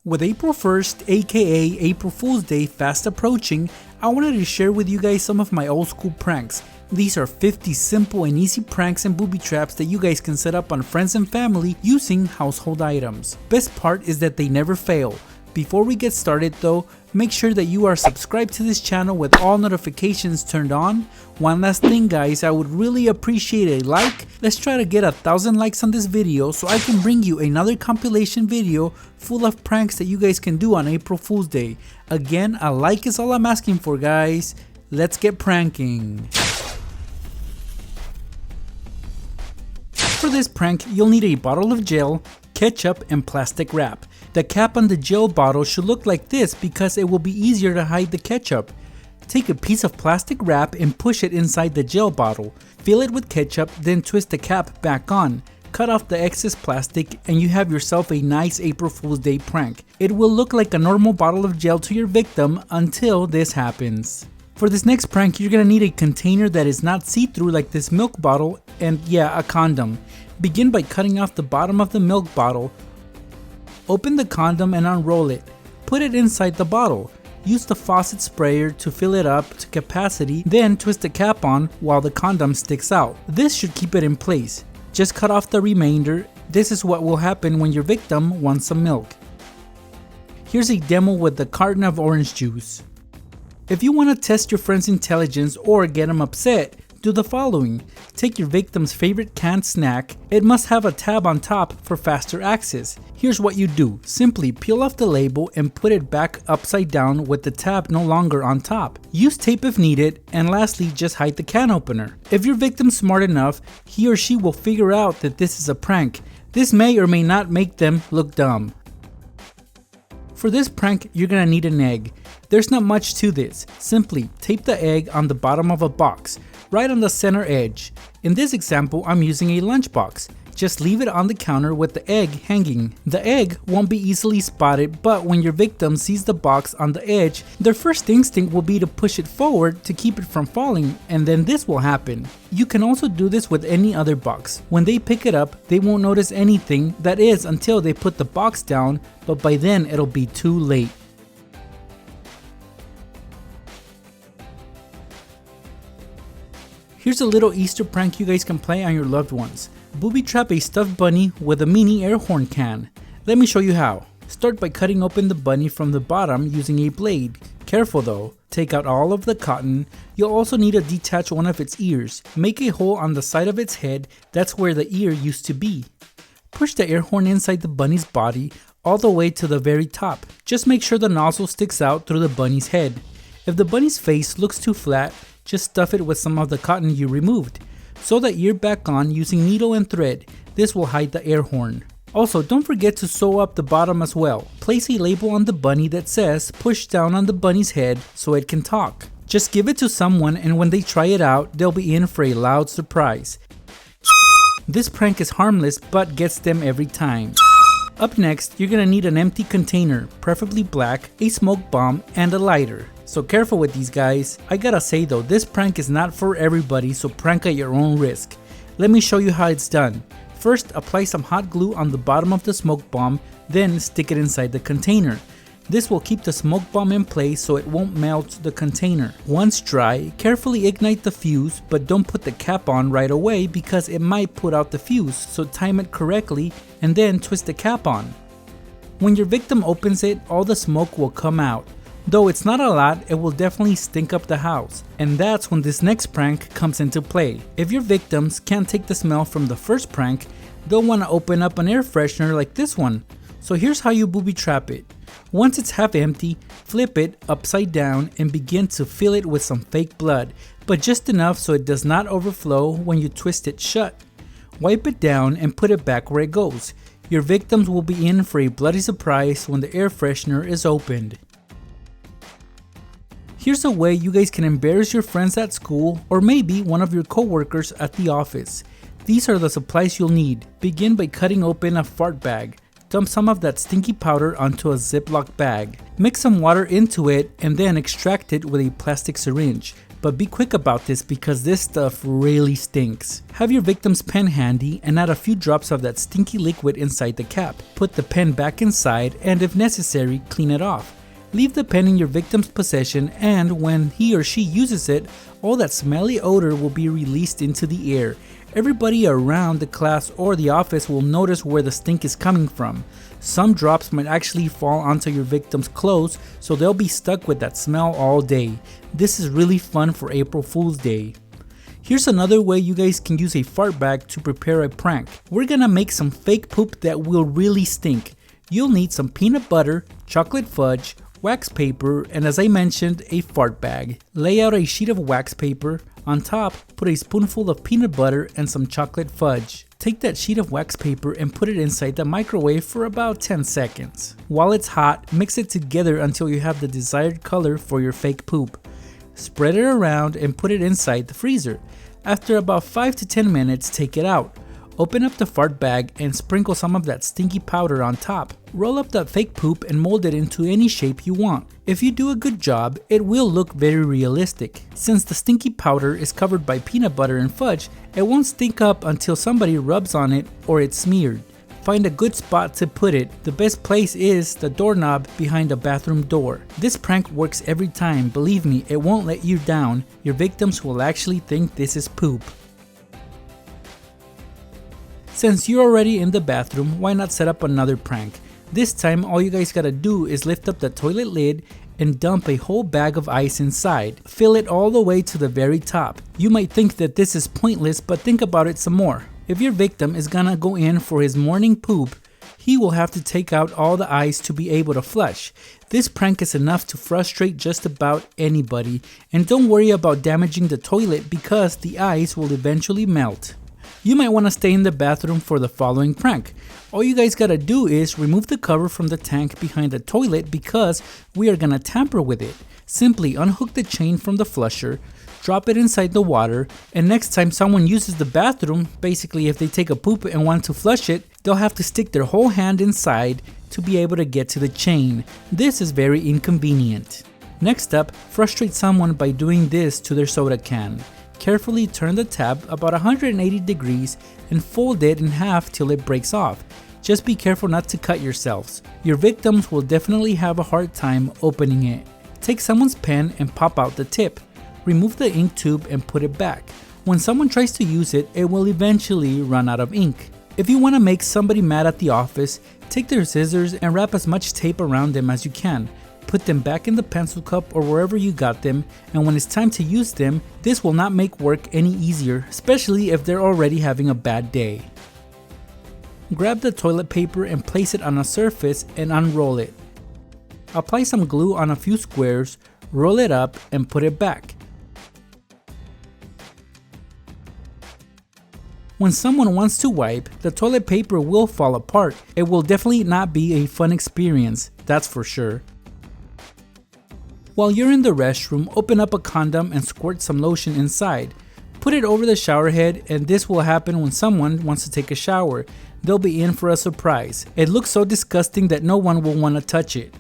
With April 1st, aka April Fool's Day, fast approaching, I wanted to share with you guys some of my old school pranks. These are 50 simple and easy pranks and booby traps that you guys can set up on friends and family using household items. Best part is that they never fail. Before we get started though, make sure that you are subscribed to this channel with all notifications turned on. One last thing guys, I would really appreciate a like. Let's try to get 1,000 likes on this video so I can bring you another compilation video full of pranks that you guys can do on April Fool's Day. Again, a like is all I'm asking for guys. Let's get pranking. For this prank, you'll need a bottle of gel, ketchup, and plastic wrap. The cap on the gel bottle should look like this because it will be easier to hide the ketchup. Take a piece of plastic wrap and push it inside the gel bottle. Fill it with ketchup, then twist the cap back on. Cut off the excess plastic and you have yourself a nice April Fool's Day prank. It will look like a normal bottle of gel to your victim until this happens. For this next prank, you're gonna need a container that is not see-through like this milk bottle and yeah, a condom. Begin by cutting off the bottom of the milk bottle. Open the condom and unroll it. Put it inside the bottle. Use the faucet sprayer to fill it up to capacity, then twist the cap on while the condom sticks out. This should keep it in place. Just cut off the remainder. This is what will happen when your victim wants some milk. Here's a demo with the carton of orange juice. If you want to test your friend's intelligence or get them upset, do the following. Take your victim's favorite canned snack. It must have a tab on top for faster access. Here's what you do. Simply peel off the label and put it back upside down with the tab no longer on top. Use tape if needed, and lastly, just hide the can opener. If your victim's smart enough, he or she will figure out that this is a prank. This may or may not make them look dumb. For this prank, you're gonna need an egg. There's not much to this. Simply tape the egg on the bottom of a box, right on the center edge. In this example, I'm using a lunchbox. Just leave it on the counter with the egg hanging. The egg won't be easily spotted, but when your victim sees the box on the edge, their first instinct will be to push it forward to keep it from falling, and then this will happen. You can also do this with any other box. When they pick it up, they won't notice anything, that is until they put the box down, but by then it'll be too late. Here's a little Easter prank you guys can play on your loved ones. Booby trap a stuffed bunny with a mini air horn can. Let me show you how. Start by cutting open the bunny from the bottom using a blade. Careful though, take out all of the cotton. You'll also need to detach one of its ears. Make a hole on the side of its head, that's where the ear used to be. Push the air horn inside the bunny's body all the way to the very top. Just make sure the nozzle sticks out through the bunny's head. If the bunny's face looks too flat, just stuff it with some of the cotton you removed. Sew the ear back on using needle and thread. This will hide the air horn. Also, don't forget to sew up the bottom as well. Place a label on the bunny that says push down on the bunny's head so it can talk. Just give it to someone and when they try it out, they'll be in for a loud surprise. This prank is harmless but gets them every time. Up next, you're gonna need an empty container, preferably black, a smoke bomb, and a lighter. So careful with these guys. I gotta say though, this prank is not for everybody, so prank at your own risk. Let me show you how it's done. First, apply some hot glue on the bottom of the smoke bomb, then stick it inside the container. This will keep the smoke bomb in place so it won't melt the container. Once dry, carefully ignite the fuse, but don't put the cap on right away because it might put out the fuse, so time it correctly and then twist the cap on. When your victim opens it, all the smoke will come out. Though it's not a lot, it will definitely stink up the house. And that's when this next prank comes into play. If your victims can't take the smell from the first prank, they'll want to open up an air freshener like this one. So here's how you booby trap it. Once it's half empty, flip it upside down and begin to fill it with some fake blood, but just enough so it does not overflow when you twist it shut. Wipe it down and put it back where it goes. Your victims will be in for a bloody surprise when the air freshener is opened. Here's a way you guys can embarrass your friends at school or maybe one of your coworkers at the office. These are the supplies you'll need. Begin by cutting open a fart bag. Dump some of that stinky powder onto a Ziploc bag. Mix some water into it and then extract it with a plastic syringe. but be quick about this because this stuff really stinks. Have your victim's pen handy and add a few drops of that stinky liquid inside the cap. Put the pen back inside and if necessary, clean it off. Leave the pen in your victim's possession and when he or she uses it, all that smelly odor will be released into the air. Everybody around the class or the office will notice where the stink is coming from. Some drops might actually fall onto your victim's clothes, so they'll be stuck with that smell all day. This is really fun for April Fool's Day. Here's another way you guys can use a fart bag to prepare a prank. We're gonna make some fake poop that will really stink. You'll need some peanut butter, chocolate fudge, wax paper, and as I mentioned, a fart bag. Lay out a sheet of wax paper. On top, put a spoonful of peanut butter and some chocolate fudge. Take that sheet of wax paper and put it inside the microwave for about 10 seconds. While it's hot, mix it together until you have the desired color for your fake poop. Spread it around and put it inside the freezer. After about 5 to 10 minutes, take it out. Open up the fart bag and sprinkle some of that stinky powder on top. Roll up that fake poop and mold it into any shape you want. If you do a good job, it will look very realistic. Since the stinky powder is covered by peanut butter and fudge, it won't stink up until somebody rubs on it or it's smeared. Find a good spot to put it. The best place is the doorknob behind the bathroom door. This prank works every time. Believe me, it won't let you down. Your victims will actually think this is poop. Since you're already in the bathroom, why not set up another prank? This time, all you guys gotta do is lift up the toilet lid and dump a whole bag of ice inside. Fill it all the way to the very top. You might think that this is pointless, but think about it some more. If your victim is gonna go in for his morning poop, he will have to take out all the ice to be able to flush. This prank is enough to frustrate just about anybody, and don't worry about damaging the toilet because the ice will eventually melt. You might want to stay in the bathroom for the following prank. All you guys gotta do is remove the cover from the tank behind the toilet because we are gonna tamper with it. Simply unhook the chain from the flusher, drop it inside the water, and next time someone uses the bathroom, basically if they take a poop and want to flush it, they'll have to stick their whole hand inside to be able to get to the chain. This is very inconvenient. Next up, frustrate someone by doing this to their soda can. Carefully turn the tab about 180 degrees and fold it in half till it breaks off. Just be careful not to cut yourselves. Your victims will definitely have a hard time opening it. Take someone's pen and pop out the tip. Remove the ink tube and put it back. When someone tries to use it, it will eventually run out of ink. If you want to make somebody mad at the office, take their scissors and wrap as much tape around them as you can. Put them back in the pencil cup or wherever you got them, and when it's time to use them, this will not make work any easier, especially if they're already having a bad day. Grab the toilet paper and place it on a surface and unroll it. Apply some glue on a few squares, roll it up, and put it back. When someone wants to wipe, the toilet paper will fall apart. It will definitely not be a fun experience, that's for sure. While you're in the restroom, open up a condom and squirt some lotion inside. Put it over the shower head, and this will happen when someone wants to take a shower. They'll be in for a surprise. It looks so disgusting that no one will want to touch it.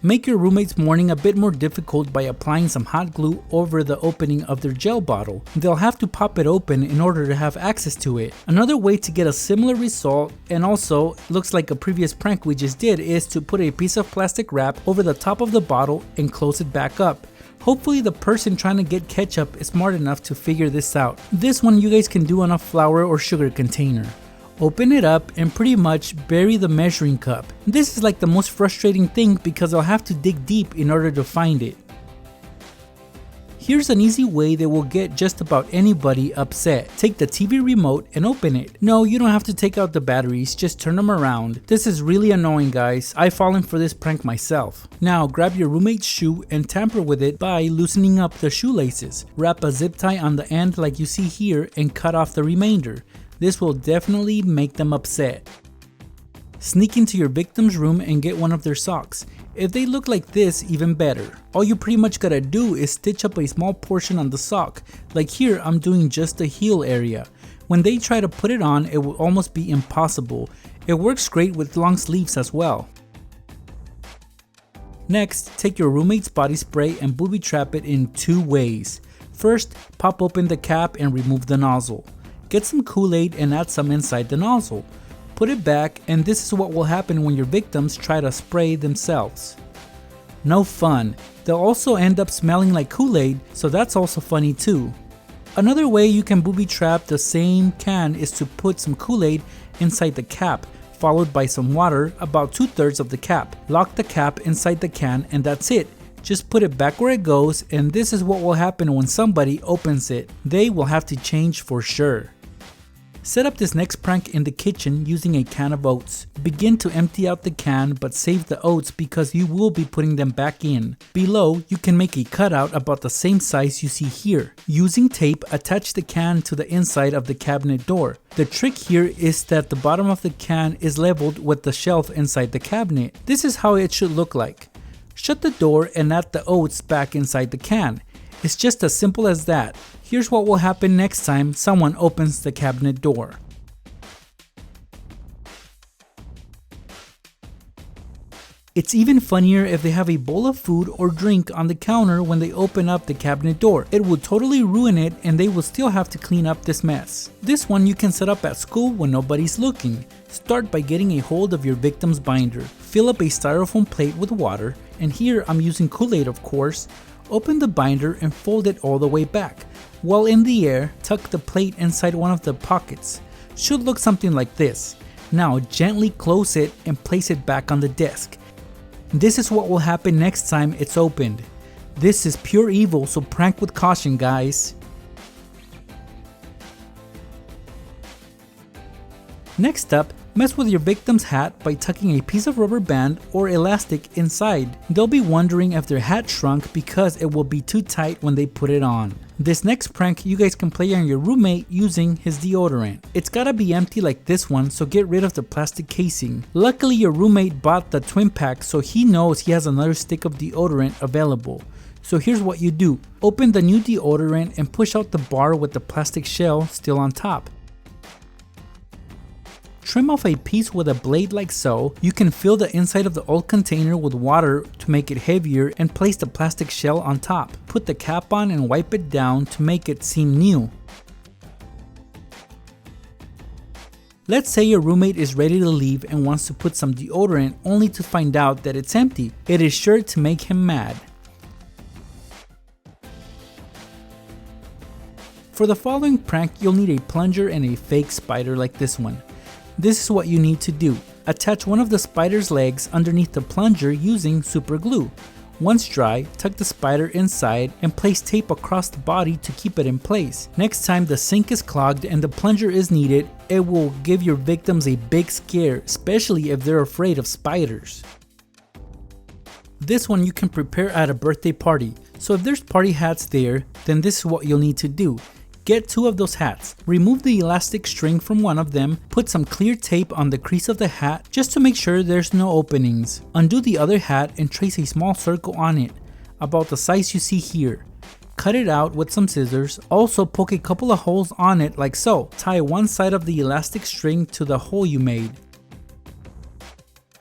Make your roommate's morning a bit more difficult by applying some hot glue over the opening of their gel bottle. They'll have to pop it open in order to have access to it. Another way to get a similar result, and also looks like a previous prank we just did, is to put a piece of plastic wrap over the top of the bottle and close it back up. Hopefully the person trying to get ketchup is smart enough to figure this out. This one you guys can do on a flour or sugar container. Open it up and pretty much bury the measuring cup. This is like the most frustrating thing because I'll have to dig deep in order to find it. Here's an easy way that will get just about anybody upset. Take the TV remote and open it. No, you don't have to take out the batteries, just turn them around. This is really annoying, guys. I've fallen for this prank myself. Now grab your roommate's shoe and tamper with it by loosening up the shoelaces. Wrap a zip tie on the end like you see here and cut off the remainder. This will definitely make them upset. Sneak into your victim's room and get one of their socks. If they look like this, even better. All you pretty much gotta do is stitch up a small portion on the sock. Like here, I'm doing just the heel area. When they try to put it on, it will almost be impossible. It works great with long sleeves as well. Next, take your roommate's body spray and booby trap it in two ways. First, pop open the cap and remove the nozzle. Get some Kool-Aid and add some inside the nozzle. Put it back, and this is what will happen when your victims try to spray themselves. No fun. They'll also end up smelling like Kool-Aid, so that's also funny too. Another way you can booby trap the same can is to put some Kool-Aid inside the cap, followed by some water, about 2/3 of the cap. Lock the cap inside the can and that's it. Just put it back where it goes, and this is what will happen when somebody opens it. They will have to change for sure. Set up this next prank in the kitchen using a can of oats. Begin to empty out the can, but save the oats because you will be putting them back in. Below, you can make a cutout about the same size you see here. Using tape, attach the can to the inside of the cabinet door. The trick here is that the bottom of the can is leveled with the shelf inside the cabinet. This is how it should look like. Shut the door and add the oats back inside the can. It's just as simple as that. Here's what will happen next time someone opens the cabinet door. It's even funnier if they have a bowl of food or drink on the counter when they open up the cabinet door. It would totally ruin it and they will still have to clean up this mess. This one you can set up at school when nobody's looking. Start by getting a hold of your victim's binder. Fill up a styrofoam plate with water, and here I'm using Kool-Aid of course. Open the binder and fold it all the way back. While in the air, tuck the plate inside one of the pockets. Should look something like this. Now gently close it and place it back on the desk. This is what will happen next time it's opened. This is pure evil, so prank with caution, guys. Next up, mess with your victim's hat by tucking a piece of rubber band or elastic inside. They'll be wondering if their hat shrunk because it will be too tight when they put it on. This next prank you guys can play on your roommate using his deodorant. It's gotta be empty like this one, so get rid of the plastic casing. Luckily your roommate bought the twin pack, so he knows he has another stick of deodorant available. So here's what you do. Open the new deodorant and push out the bar with the plastic shell still on top. Trim off a piece with a blade like so. You can fill the inside of the old container with water to make it heavier and place the plastic shell on top. Put the cap on and wipe it down to make it seem new. Let's say your roommate is ready to leave and wants to put some deodorant only to find out that it's empty. It is sure to make him mad. For the following prank, you'll need a plunger and a fake spider like this one. This is what you need to do. Attach one of the spider's legs underneath the plunger using super glue. Once dry, tuck the spider inside and place tape across the body to keep it in place. Next time the sink is clogged and the plunger is needed, it will give your victims a big scare, especially if they're afraid of spiders. This one you can prepare at a birthday party. So if there's party hats there, then this is what you'll need to do. Get 2 of those hats. Remove the elastic string from one of them, put some clear tape on the crease of the hat just to make sure there's no openings. Undo the other hat and trace a small circle on it, about the size you see here. Cut it out with some scissors. Also poke a couple of holes on it like so. Tie one side of the elastic string to the hole you made.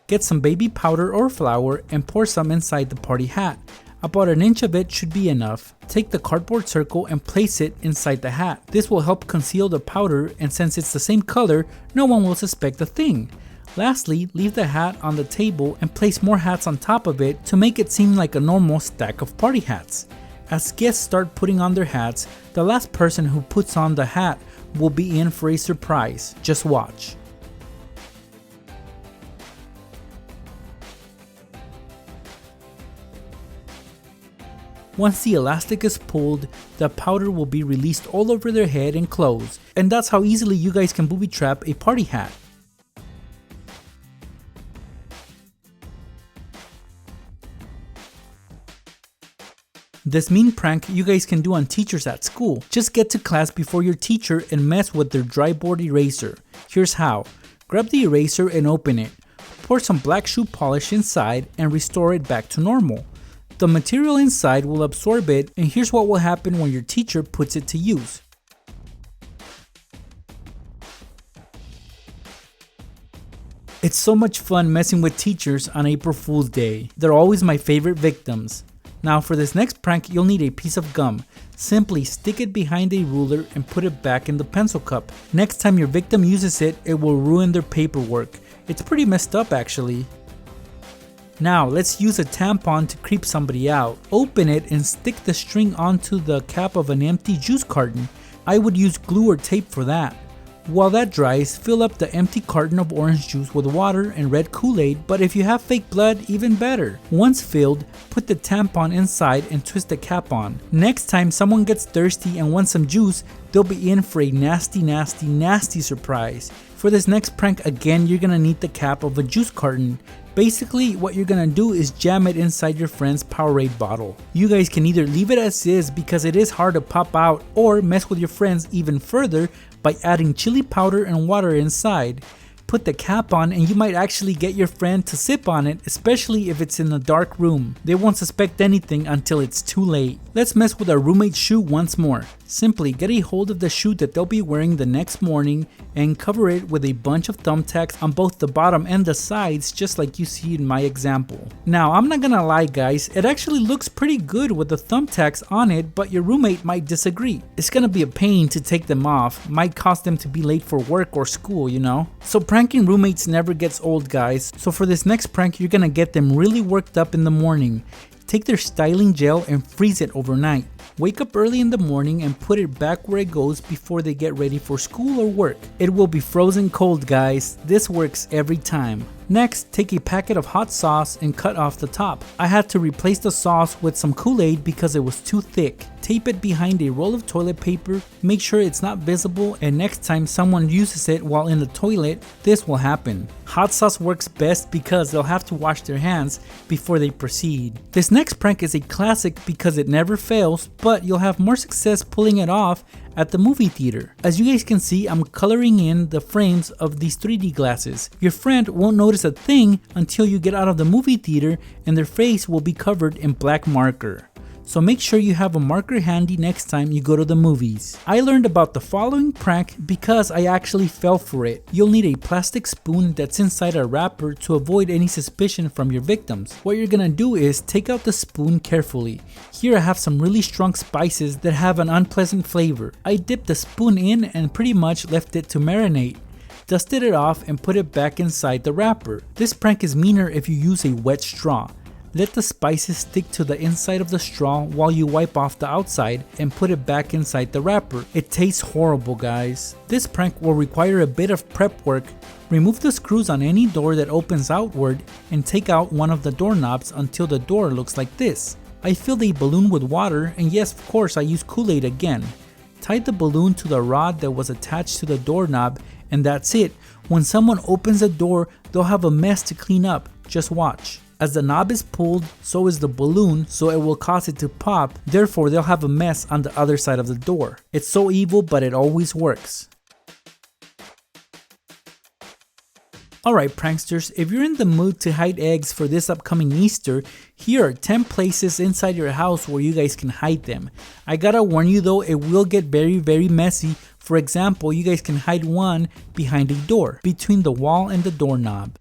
Get some baby powder or flour and pour some inside the party hat. About 1 inch of it should be enough. Take the cardboard circle and place it inside the hat. This will help conceal the powder, and since it's the same color, no one will suspect a thing. Lastly, leave the hat on the table and place more hats on top of it to make it seem like a normal stack of party hats. As guests start putting on their hats, the last person who puts on the hat will be in for a surprise. Just watch. Once the elastic is pulled, the powder will be released all over their head and clothes, and that's how easily you guys can booby trap a party hat. This mean prank you guys can do on teachers at school. Just get to class before your teacher and mess with their Dryboard Eraser. Here's how. Grab the eraser and open it. Pour some black shoe polish inside and restore it back to normal. The material inside will absorb it, and here's what will happen when your teacher puts it to use. It's so much fun messing with teachers on April Fool's Day. They're always my favorite victims. Now for this next prank, you'll need a piece of gum. Simply stick it behind a ruler and put it back in the pencil cup. Next time your victim uses it, it will ruin their paperwork. It's pretty messed up actually. Now let's use a tampon to creep somebody out. Open it and stick the string onto the cap of an empty juice carton. I would use glue or tape for that. While that dries, fill up the empty carton of orange juice with water and red Kool-Aid, but if you have fake blood, even better. Once filled, put the tampon inside and twist the cap on. Next time someone gets thirsty and wants some juice, they'll be in for a nasty surprise. For this next prank, again, you're gonna need the cap of a juice carton. Basically, what you're gonna do is jam it inside your friend's Powerade bottle. You guys can either leave it as is because it is hard to pop out, or mess with your friends even further by adding chili powder and water inside. Put the cap on and you might actually get your friend to sip on it, especially if it's in a dark room. They won't suspect anything until it's too late. Let's mess with our roommate's shoe once more. Simply get a hold of the shoe that they'll be wearing the next morning and cover it with a bunch of thumbtacks on both the bottom and the sides, just like you see in my example. Now I'm not gonna lie guys, it actually looks pretty good with the thumbtacks on it, but your roommate might disagree. It's gonna be a pain to take them off, might cause them to be late for work or school, you know? So pranking roommates never gets old guys, so for this next prank you're gonna get them really worked up in the morning. Take their styling gel and freeze it overnight. Wake up early in the morning and put it back where it goes before they get ready for school or work. It will be frozen cold guys, this works every time. Next, take a packet of hot sauce and cut off the top. I had to replace the sauce with some Kool-Aid because it was too thick. Tape it behind a roll of toilet paper, make sure it's not visible, and next time someone uses it while in the toilet, this will happen. Hot sauce works best because they'll have to wash their hands before they proceed. This next prank is a classic because it never fails, but you'll have more success pulling it off at the movie theater. As you guys can see, I'm coloring in the frames of these 3D glasses. Your friend won't notice a thing until you get out of the movie theater and their face will be covered in black marker. So make sure you have a marker handy next time you go to the movies. I learned about the following prank because I actually fell for it. You'll need a plastic spoon that's inside a wrapper to avoid any suspicion from your victims. What you're gonna do is take out the spoon carefully. Here I have some really strong spices that have an unpleasant flavor. I dipped the spoon in and pretty much left it to marinate. Dusted it off and put it back inside the wrapper. This prank is meaner if you use a wet straw. Let the spices stick to the inside of the straw while you wipe off the outside and put it back inside the wrapper. It tastes horrible guys. This prank will require a bit of prep work. Remove the screws on any door that opens outward and take out one of the doorknobs until the door looks like this. I filled a balloon with water and yes, of course I used Kool-Aid again. Tied the balloon to the rod that was attached to the doorknob and that's it. When someone opens the door, they'll have a mess to clean up. Just watch. As the knob is pulled, so is the balloon, so it will cause it to pop, therefore they'll have a mess on the other side of the door. It's so evil, but it always works. Alright pranksters, if you're in the mood to hide eggs for this upcoming Easter, here are 10 places inside your house where you guys can hide them. I gotta warn you though, it will get very messy. For example, you guys can hide one behind a door, between the wall and the doorknob.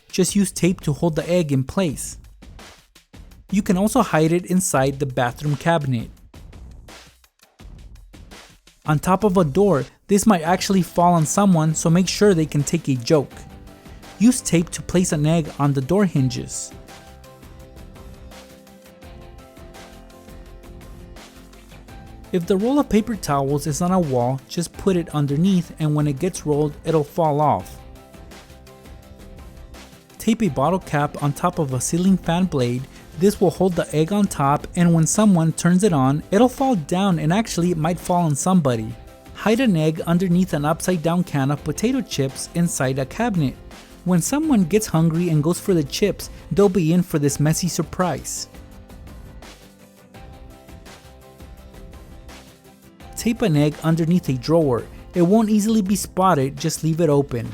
Just use tape to hold the egg in place. You can also hide it inside the bathroom cabinet. On top of a door, this might actually fall on someone, so make sure they can take a joke. Use tape to place an egg on the door hinges. If the roll of paper towels is on a wall, just put it underneath and when it gets rolled, it'll fall off. Tape a bottle cap on top of a ceiling fan blade. This will hold the egg on top and when someone turns it on, it'll fall down and actually it might fall on somebody. Hide an egg underneath an upside down can of potato chips inside a cabinet. When someone gets hungry and goes for the chips, they'll be in for this messy surprise. Tape an egg underneath a drawer. It won't easily be spotted, just leave it open.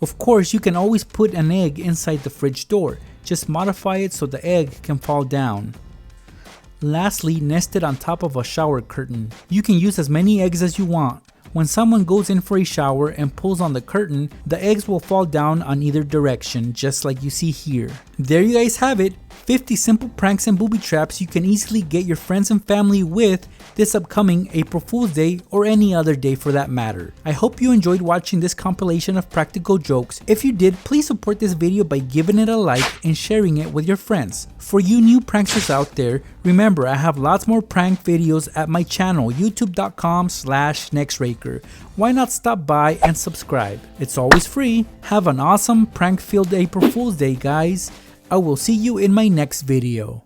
Of course, you can always put an egg inside the fridge door. Just modify it so the egg can fall down. Lastly, nest it on top of a shower curtain. You can use as many eggs as you want. when someone goes in for a shower and pulls on the curtain, the eggs will fall down on either direction, just like you see here. There you guys have it, 50 simple pranks and booby traps you can easily get your friends and family with this upcoming April Fool's Day or any other day for that matter. I hope you enjoyed watching this compilation of practical jokes. If you did, please support this video by giving it a like and sharing it with your friends. For you new pranksters out there, remember I have lots more prank videos at my channel, youtube.com/nextraker. Why not stop by and subscribe? It's always free. Have an awesome prank-filled April Fool's Day, guys. I will see you in my next video.